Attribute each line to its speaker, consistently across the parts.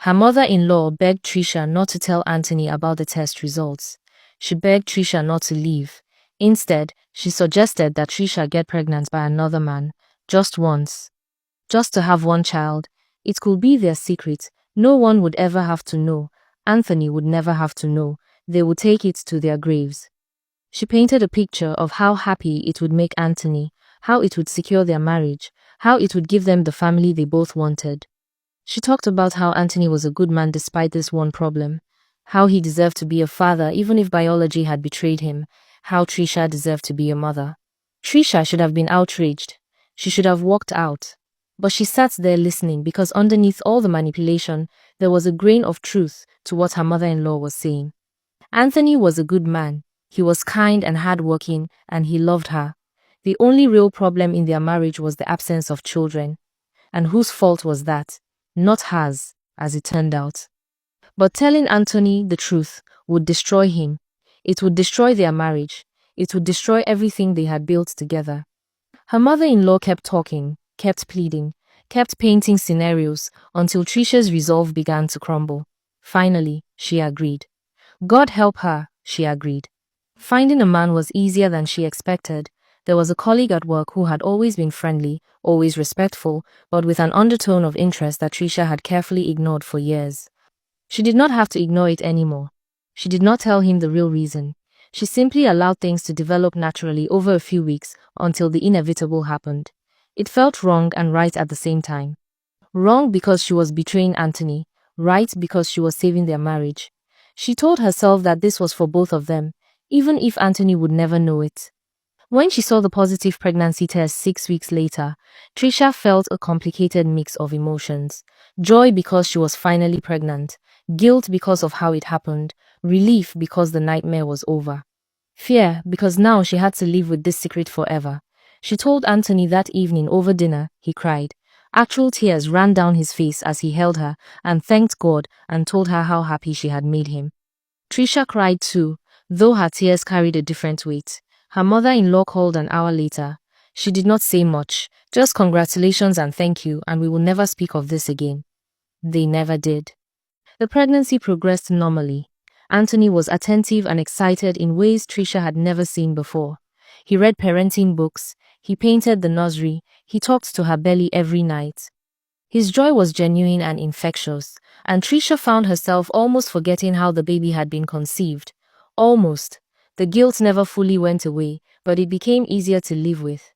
Speaker 1: Her mother-in-law begged Trisha not to tell Anthony about the test results. She begged Trisha not to leave. Instead, she suggested that Trisha get pregnant by another man, just once. Just to have one child. It could be their secret. No one would ever have to know. Anthony would never have to know. They would take it to their graves. She painted a picture of how happy it would make Anthony, how it would secure their marriage, how it would give them the family they both wanted. She talked about how Anthony was a good man despite this one problem, how he deserved to be a father even if biology had betrayed him, how Trisha deserved to be a mother. Trisha should have been outraged. She should have walked out. But she sat there listening because underneath all the manipulation, there was a grain of truth to what her mother-in-law was saying. Anthony was a good man. He was kind and hardworking, and he loved her. The only real problem in their marriage was the absence of children. And whose fault was that? Not hers, as it turned out. But telling Anthony the truth would destroy him. It would destroy their marriage. It would destroy everything they had built together. Her mother-in-law kept talking, kept pleading, kept painting scenarios until Trisha's resolve began to crumble. Finally, she agreed. God help her, she agreed. Finding a man was easier than she expected. There was a colleague at work who had always been friendly, always respectful, but with an undertone of interest that Trisha had carefully ignored for years. She did not have to ignore it anymore. She did not tell him the real reason. She simply allowed things to develop naturally over a few weeks until the inevitable happened. It felt wrong and right at the same time. Wrong because she was betraying Anthony, right because she was saving their marriage. She told herself that this was for both of them, even if Anthony would never know it. When she saw the positive pregnancy test 6 weeks later, Trisha felt a complicated mix of emotions. Joy because she was finally pregnant, guilt because of how it happened, relief because the nightmare was over. Fear because now she had to live with this secret forever. She told Anthony that evening over dinner. He cried. Actual tears ran down his face as he held her and thanked God and told her how happy she had made him. Trisha cried too, though her tears carried a different weight. Her mother-in-law called an hour later. She did not say much, just congratulations and thank you, and we will never speak of this again. They never did. The pregnancy progressed normally. Anthony was attentive and excited in ways Trisha had never seen before. He read parenting books, he painted the nursery, he talked to her belly every night. His joy was genuine and infectious, and Trisha found herself almost forgetting how the baby had been conceived. Almost. The guilt never fully went away, but it became easier to live with.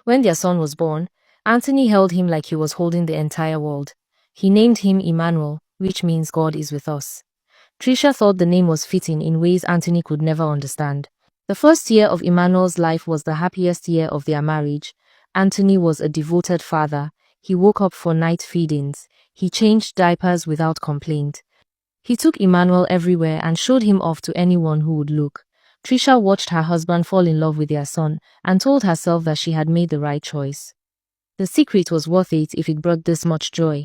Speaker 1: When their son was born, Anthony held him like he was holding the entire world. He named him Emmanuel, which means God is with us. Trisha thought the name was fitting in ways Anthony could never understand. The first year of Emmanuel's life was the happiest year of their marriage. Anthony was a devoted father. He woke up for night feedings. He changed diapers without complaint. He took Emmanuel everywhere and showed him off to anyone who would look. Trisha watched her husband fall in love with their son and told herself that she had made the right choice. The secret was worth it if it brought this much joy.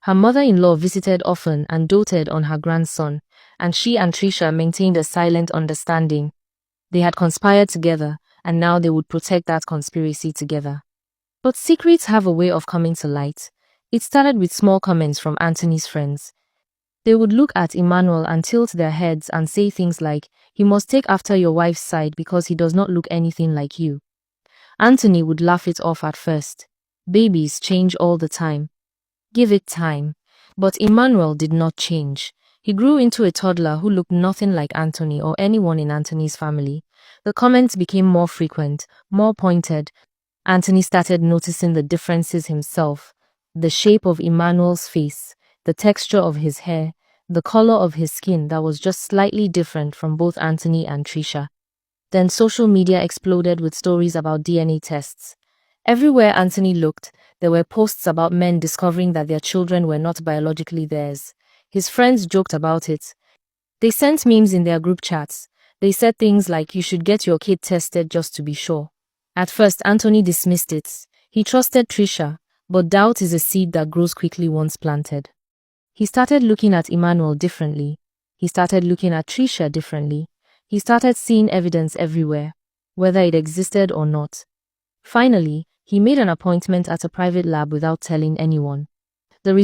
Speaker 1: Her mother-in-law visited often and doted on her grandson, and she and Trisha maintained a silent understanding. They had conspired together, and now they would protect that conspiracy together. But secrets have a way of coming to light. It started with small comments from Anthony's friends. They would look at Emmanuel and tilt their heads and say things like, "He must take after your wife's side because he does not look anything like you." Anthony would laugh it off at first. Babies change all the time. Give it time. But Emmanuel did not change. He grew into a toddler who looked nothing like Anthony or anyone in Anthony's family. The comments became more frequent, more pointed. Anthony started noticing the differences himself. The shape of Emmanuel's face, the texture of his hair, the color of his skin that was just slightly different from both Anthony and Trisha. Then social media exploded with stories about DNA tests. Everywhere Anthony looked, there were posts about men discovering that their children were not biologically theirs. His friends joked about it. They sent memes in their group chats. They said things like, "You should get your kid tested just to be sure." At first, Anthony dismissed it. He trusted Trisha, but doubt is a seed that grows quickly once planted. He started looking at Emmanuel differently. He started looking at Trisha differently. He started seeing evidence everywhere, whether it existed or not. Finally, he made an appointment at a private lab without telling anyone. The